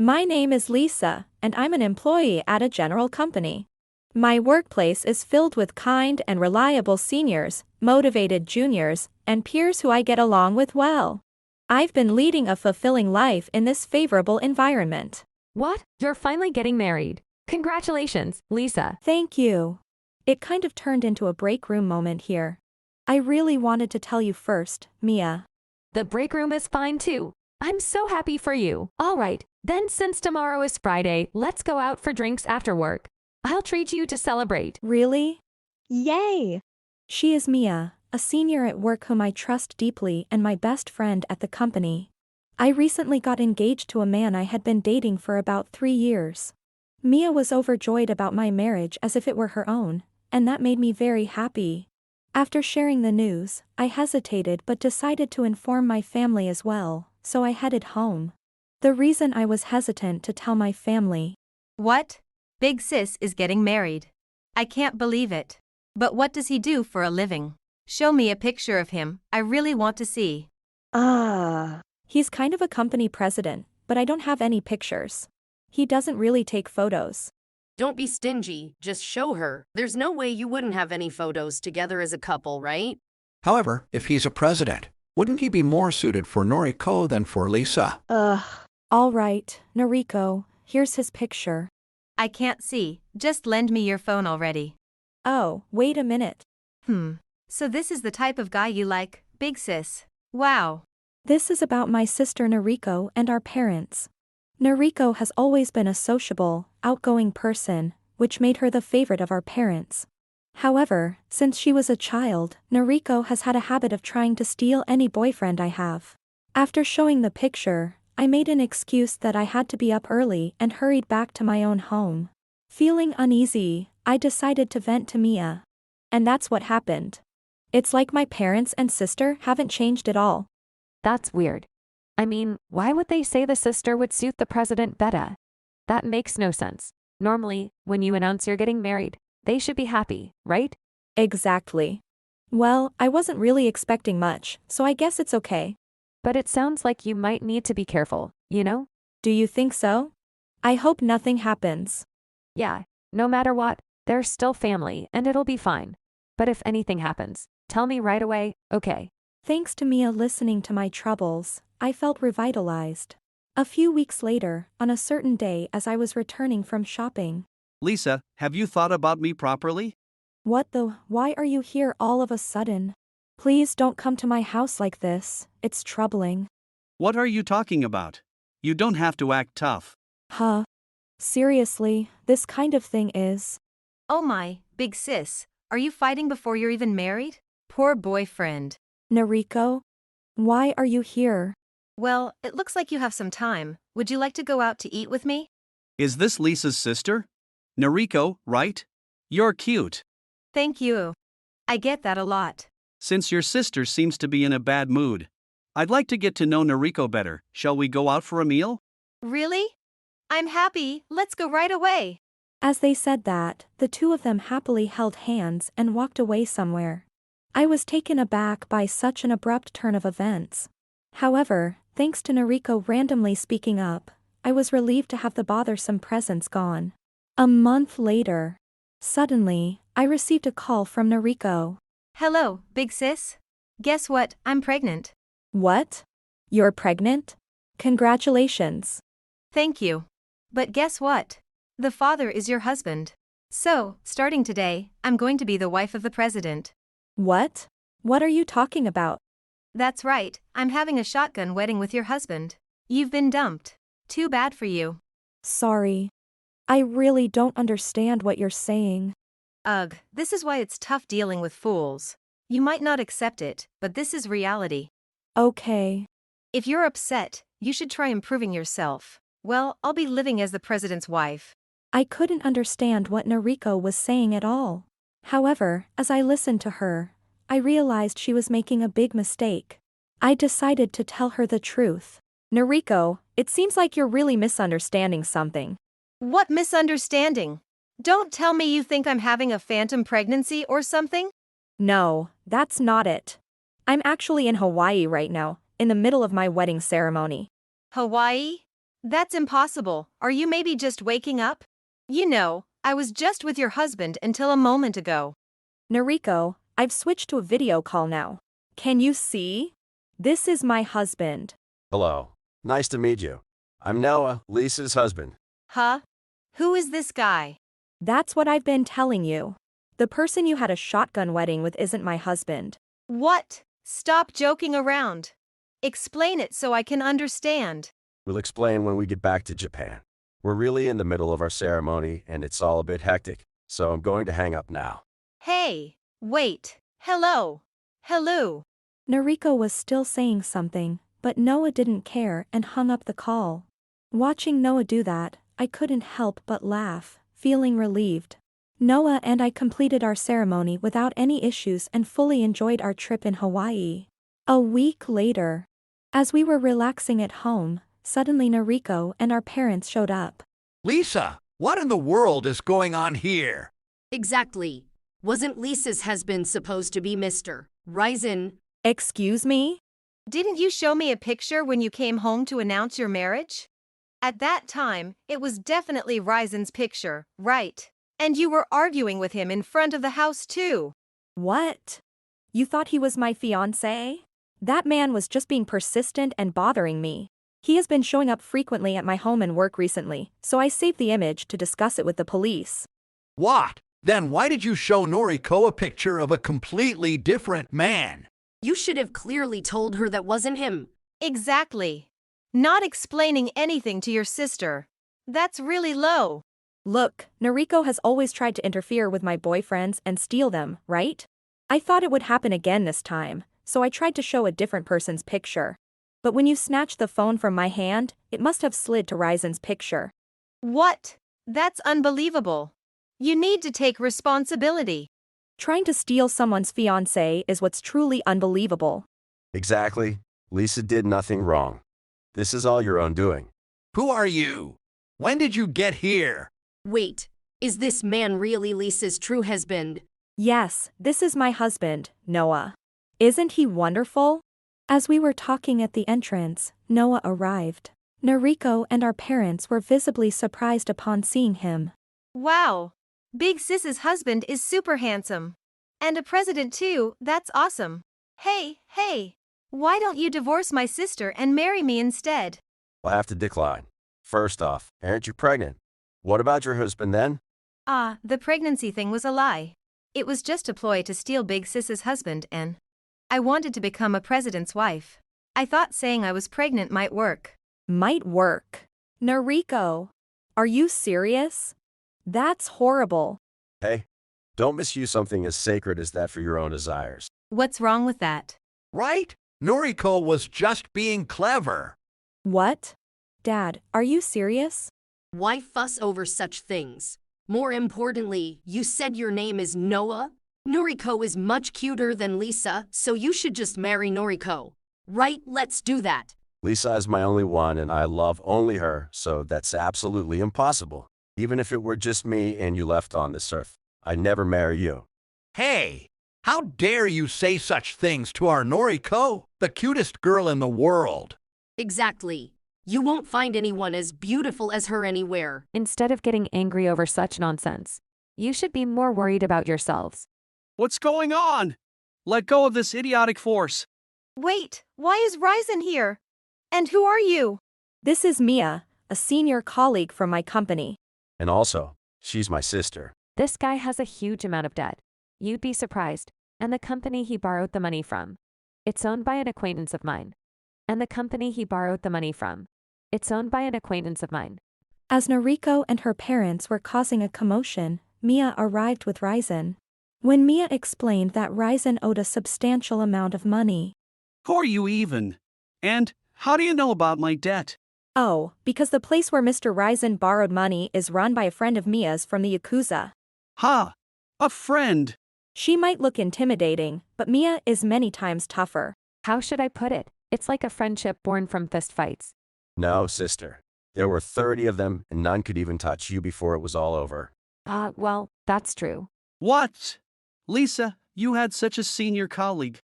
My name is Lisa, and I'm an employee at a general company. My workplace is filled with kind and reliable seniors, motivated juniors, and peers who I get along with well. I've been leading a fulfilling life in this favorable environment. What? You're finally getting married. Congratulations, Lisa. Thank you. It kind of turned into a break room moment here. I really wanted to tell you first, Mia. The break room is fine too. I'm so happy for you. All right, then since tomorrow is Friday, let's go out for drinks after work. I'll treat you to celebrate. Really? Yay! She is Mia, a senior at work whom I trust deeply and my best friend at the company. I recently got engaged to a man I had been dating for about 3 years. Mia was overjoyed about my marriage as if it were her own, and that made me very happy. After sharing the news, I hesitated but decided to inform my family as well, so I headed home. The reason I was hesitant to tell my family. What? Big sis is getting married. I can't believe it. But what does he do for a living? Show me a picture of him, I really want to see. He's kind of a company president, but I don't have any pictures. He doesn't really take photos. Don't be stingy, just show her. There's no way you wouldn't have any photos together as a couple, right? However, if he's a president, wouldn't he be more suited for Noriko than for Lisa? All right, Noriko, here's his picture. I can't see, just lend me your phone already. Oh, wait a minute. So this is the type of guy you like, big sis. Wow. This is about my sister Noriko and our parents. Noriko has always been a sociable, outgoing person, which made her the favorite of our parents. However, since she was a child, Noriko has had a habit of trying to steal any boyfriend I have. After showing the picture, I made an excuse that I had to be up early and hurried back to my own home. Feeling uneasy, I decided to vent to Mia. And that's what happened. It's like my parents and sister haven't changed at all. That's weird. I mean, why would they say the sister would suit the president better? That makes no sense. Normally, when you announce you're getting married, they should be happy, right? Exactly. Well, I wasn't really expecting much, so I guess it's okay. But it sounds like you might need to be careful, you know? Do you think so? I hope nothing happens. Yeah, no matter what, they're still family and it'll be fine. But if anything happens, tell me right away, okay? Thanks to Mia listening to my troubles, I felt revitalized. A few weeks later, on a certain day as I was returning from shopping. Lisa, have you thought about me properly? Why are you here all of a sudden? Please don't come to my house like this, it's troubling. What are you talking about? You don't have to act tough. Huh? Seriously, this kind of thing is. Oh my, big sis, are you fighting before you're even married? Poor boyfriend. Noriko? Why are you here? Well, it looks like you have some time. Would you like to go out to eat with me? Is this Lisa's sister? Noriko, right? You're cute. Thank you. I get that a lot. Since your sister seems to be in a bad mood, I'd like to get to know Noriko better. Shall we go out for a meal? Really? I'm happy, let's go right away. As they said that, the two of them happily held hands and walked away somewhere. I was taken aback by such an abrupt turn of events. However, thanks to Noriko randomly speaking up, I was relieved to have the bothersome presence gone. A month later, suddenly, I received a call from Noriko. Hello, big sis. Guess what, I'm pregnant. What? You're pregnant? Congratulations. Thank you. But guess what? The father is your husband. So, starting today, I'm going to be the wife of the president. What? What are you talking about? That's right, I'm having a shotgun wedding with your husband. You've been dumped. Too bad for you. Sorry. I really don't understand what you're saying. Ugh, this is why it's tough dealing with fools. You might not accept it, but this is reality. Okay. If you're upset, you should try improving yourself. Well, I'll be living as the president's wife. I couldn't understand what Noriko was saying at all. However, as I listened to her, I realized she was making a big mistake. I decided to tell her the truth. Noriko, it seems like you're really misunderstanding something. What misunderstanding? Don't tell me you think I'm having a phantom pregnancy or something? No, that's not it. I'm actually in Hawaii right now, in the middle of my wedding ceremony. Hawaii? That's impossible. Are you maybe just waking up? You know, I was just with your husband until a moment ago. Noriko, I've switched to a video call now. Can you see? This is my husband. Hello. Nice to meet you. I'm Noah, Lisa's husband. Huh? Who is this guy? That's what I've been telling you. The person you had a shotgun wedding with isn't my husband. What? Stop joking around. Explain it so I can understand. We'll explain when we get back to Japan. We're really in the middle of our ceremony and it's all a bit hectic, so I'm going to hang up now. Hey, wait. Hello. Hello. Noriko was still saying something, but Noah didn't care and hung up the call. Watching Noah do that, I couldn't help but laugh, feeling relieved. Noah and I completed our ceremony without any issues and fully enjoyed our trip in Hawaii. A week later, as we were relaxing at home, suddenly Noriko and our parents showed up. Lisa, what in the world is going on here? Exactly. Wasn't Lisa's husband supposed to be Mr. Ryzen? Excuse me? Didn't you show me a picture when you came home to announce your marriage? At that time, it was definitely Ryzen's picture, right? And you were arguing with him in front of the house too. What? You thought he was my fiancé? That man was just being persistent and bothering me. He has been showing up frequently at my home and work recently, so I saved the image to discuss it with the police. What? Then why did you show Noriko a picture of a completely different man? You should have clearly told her that wasn't him. Exactly. Not explaining anything to your sister. That's really low. Look, Noriko has always tried to interfere with my boyfriends and steal them, right? I thought it would happen again this time, so I tried to show a different person's picture. But when you snatched the phone from my hand, it must have slid to Ryzen's picture. What? That's unbelievable. You need to take responsibility. Trying to steal someone's fiancé is what's truly unbelievable. Exactly. Lisa did nothing wrong. This is all your own doing. Who are you? When did you get here? Wait, is this man really Lisa's true husband? Yes, this is my husband, Noah. Isn't he wonderful? As we were talking at the entrance, Noah arrived. Noriko and our parents were visibly surprised upon seeing him. Wow. Big Sis's husband is super handsome. And a president too, that's awesome. Hey. Why don't you divorce my sister and marry me instead? I'll have to decline. First off, aren't you pregnant? What about your husband then? The pregnancy thing was a lie. It was just a ploy to steal Big Sis's husband and I wanted to become a president's wife. I thought saying I was pregnant might work. Might work. Noriko, are you serious? That's horrible. Hey, don't misuse something as sacred as that for your own desires. What's wrong with that? Right? Noriko was just being clever. What? Dad, are you serious? Why fuss over such things? More importantly, you said your name is Noah? Noriko is much cuter than Lisa, so you should just marry Noriko. Right, let's do that. Lisa is my only one and I love only her, so that's absolutely impossible. Even if it were just me and you left on this earth, I'd never marry you. Hey, how dare you say such things to our Noriko, the cutest girl in the world? Exactly. You won't find anyone as beautiful as her anywhere. Instead of getting angry over such nonsense, you should be more worried about yourselves. What's going on? Let go of this idiotic force. Wait, why is Ryzen here? And who are you? This is Mia, a senior colleague from my company. And also, she's my sister. This guy has a huge amount of debt. You'd be surprised. And the company he borrowed the money from. It's owned by an acquaintance of mine. And the company he borrowed the money from. It's owned by an acquaintance of mine. As Noriko and her parents were causing a commotion, Mia arrived with Ryzen. When Mia explained that Ryzen owed a substantial amount of money. Who are you even? And how do you know about my debt? Oh, because the place where Mr. Ryzen borrowed money is run by a friend of Mia's from the Yakuza. Ha! A friend! She might look intimidating, but Mia is many times tougher. How should I put it? It's like a friendship born from fistfights. No, sister. There were 30 of them and none could even touch you before it was all over. Well, that's true. What? Lisa, you had such a senior colleague.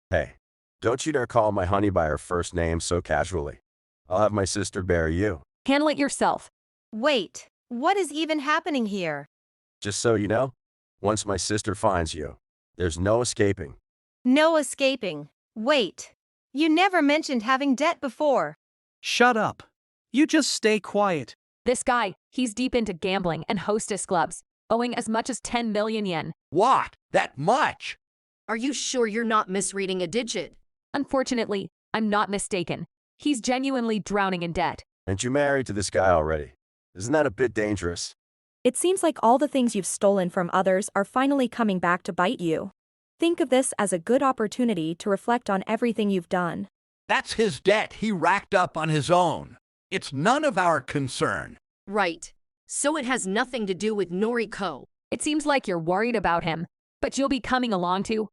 Hey, don't you dare call my honey by her first name so casually. I'll have my sister bury you. Handle it yourself. Wait, what is even happening here? Just so you know, once my sister finds you, there's no escaping. No escaping. Wait. You never mentioned having debt before. Shut up. You just stay quiet. This guy, he's deep into gambling and hostess clubs, owing as much as 10 million yen. What? That much? Are you sure you're not misreading a digit? Unfortunately, I'm not mistaken. He's genuinely drowning in debt. And you married to this guy already. Isn't that a bit dangerous? It seems like all the things you've stolen from others are finally coming back to bite you. Think of this as a good opportunity to reflect on everything you've done. That's his debt he racked up on his own. It's none of our concern. Right. So it has nothing to do with Noriko. It seems like you're worried about him, but you'll be coming along too.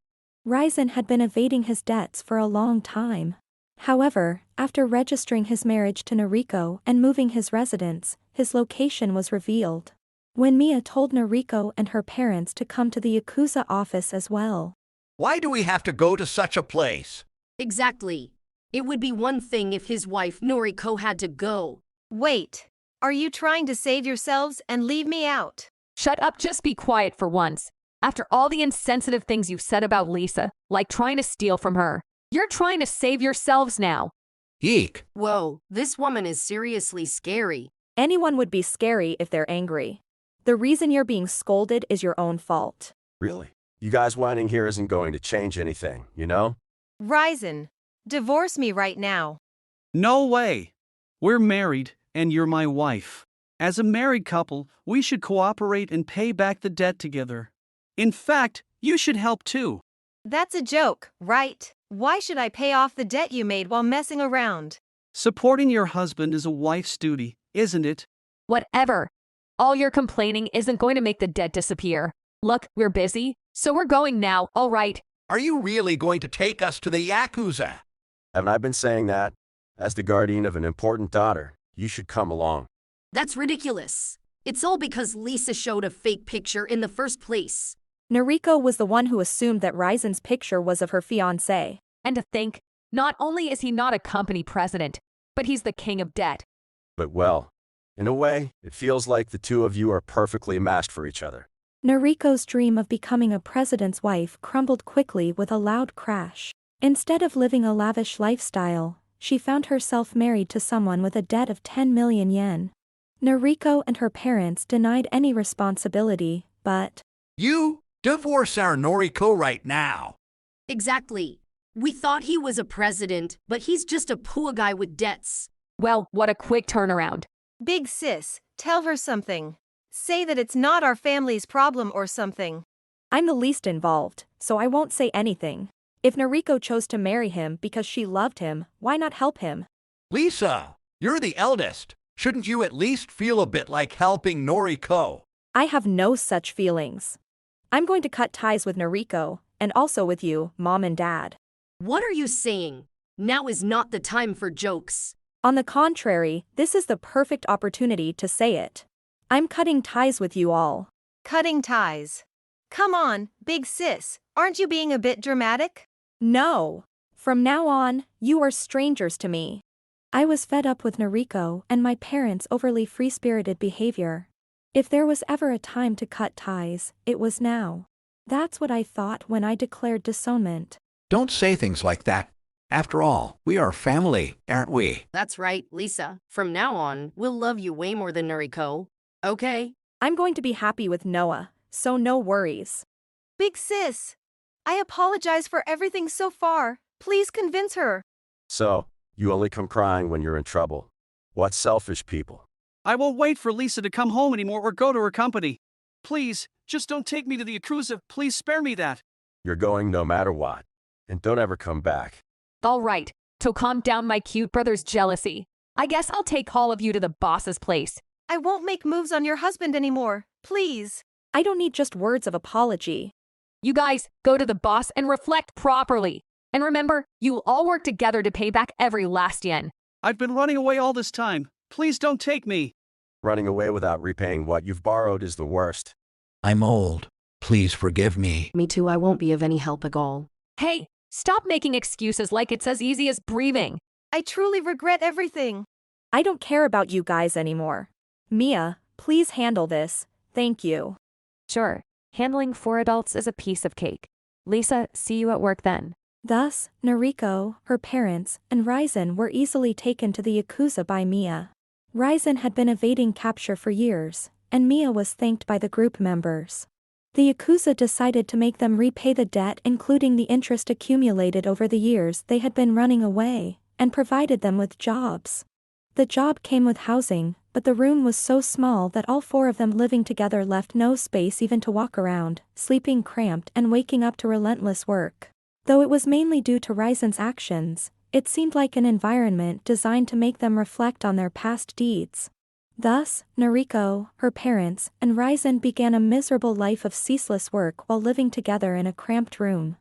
Ryzen had been evading his debts for a long time. However, after registering his marriage to Noriko and moving his residence, his location was revealed. When Mia told Noriko and her parents to come to the Yakuza office as well. Why do we have to go to such a place? Exactly. It would be one thing if his wife Noriko had to go. Wait. Are you trying to save yourselves and leave me out? Shut up, just be quiet for once. After all the insensitive things you've said about Lisa, like trying to steal from her, you're trying to save yourselves now. Eek. Whoa, this woman is seriously scary. Anyone would be scary if they're angry. The reason you're being scolded is your own fault. Really? You guys whining here isn't going to change anything, you know? Ryzen, divorce me right now. No way. We're married, and you're my wife. As a married couple, we should cooperate and pay back the debt together. In fact, you should help too. That's a joke, right? Why should I pay off the debt you made while messing around? Supporting your husband is a wife's duty, isn't it? Whatever. All your complaining isn't going to make the debt disappear. Look, we're busy, so we're going now, all right? Are you really going to take us to the Yakuza? Haven't I been saying that? As the guardian of an important daughter, you should come along. That's ridiculous. It's all because Lisa showed a fake picture in the first place. Noriko was the one who assumed that Ryzen's picture was of her fiancé. And to think, not only is he not a company president, but he's the king of debt. But well, in a way, it feels like the two of you are perfectly matched for each other. Noriko's dream of becoming a president's wife crumbled quickly with a loud crash. Instead of living a lavish lifestyle, she found herself married to someone with a debt of 10 million yen. Noriko and her parents denied any responsibility, but You divorce our Noriko right now. Exactly. We thought he was a president, but he's just a poor guy with debts. Well, what a quick turnaround. Big sis, tell her something. Say that it's not our family's problem or something. I'm the least involved, so I won't say anything. If Noriko chose to marry him because she loved him, why not help him? Lisa, you're the eldest. Shouldn't you at least feel a bit like helping Noriko? I have no such feelings. I'm going to cut ties with Noriko, and also with you, Mom and Dad. What are you saying? Now is not the time for jokes. On the contrary, this is the perfect opportunity to say it. I'm cutting ties with you all. Cutting ties. Come on, big sis, aren't you being a bit dramatic? No. From now on, you are strangers to me. I was fed up with Noriko and my parents' overly free-spirited behavior. If there was ever a time to cut ties, it was now. That's what I thought when I declared disownment. Don't say things like that. After all, we are family, aren't we? That's right, Lisa. From now on, we'll love you way more than Noriko. Okay? I'm going to be happy with Noah, so no worries. Big sis, I apologize for everything so far. Please convince her. So, you only come crying when you're in trouble. What selfish people. I won't wait for Lisa to come home anymore or go to her company. Please, just don't take me to the Yakuza. Please spare me that. You're going no matter what. And don't ever come back. All right, to calm down my cute brother's jealousy, I guess I'll take all of you to the boss's place. I won't make moves on your husband anymore. Please. I don't need just words of apology. You guys, go to the boss and reflect properly. And remember, you'll all work together to pay back every last yen. I've been running away all this time. Please don't take me. Running away without repaying what you've borrowed is the worst. I'm old. Please forgive me. Me too, I won't be of any help at all. Hey, stop making excuses like it's as easy as breathing. I truly regret everything. I don't care about you guys anymore. Mia, please handle this, thank you. Sure, handling 4 adults is a piece of cake. Lisa, see you at work then. Thus, Noriko, her parents, and Ryzen were easily taken to the Yakuza by Mia. Ryzen had been evading capture for years, and Mia was thanked by the group members. The Yakuza decided to make them repay the debt, including the interest accumulated over the years they had been running away, and provided them with jobs. The job came with housing, but the room was so small that all 4 of them living together left no space even to walk around, sleeping cramped and waking up to relentless work. Though it was mainly due to Ryzen's actions, it seemed like an environment designed to make them reflect on their past deeds. Thus, Noriko, her parents, and Ryzen began a miserable life of ceaseless work while living together in a cramped room.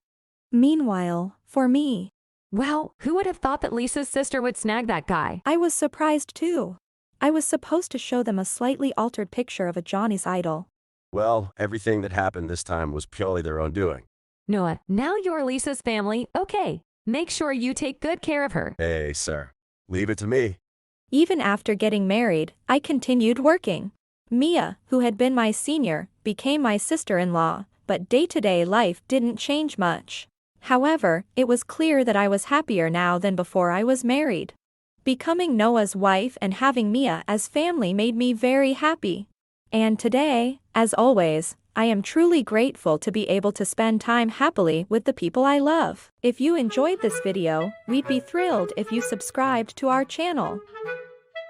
Meanwhile, for me, Wow, who would have thought that Lisa's sister would snag that guy? I was surprised too. I was supposed to show them a slightly altered picture of a Johnny's idol. Well, everything that happened this time was purely their own doing. Noah, now you're Lisa's family, okay. Make sure you take good care of her. Hey, sir. Leave it to me. Even after getting married, I continued working. Mia, who had been my senior, became my sister-in-law, but day-to-day life didn't change much. However, it was clear that I was happier now than before I was married. Becoming Noah's wife and having Mia as family made me very happy. And today, as always, I am truly grateful to be able to spend time happily with the people I love. If you enjoyed this video, we'd be thrilled if you subscribed to our channel.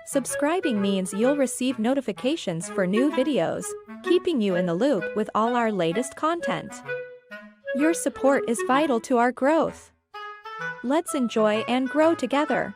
Subscribing means you'll receive notifications for new videos, keeping you in the loop with all our latest content. Your support is vital to our growth. Let's enjoy and grow together.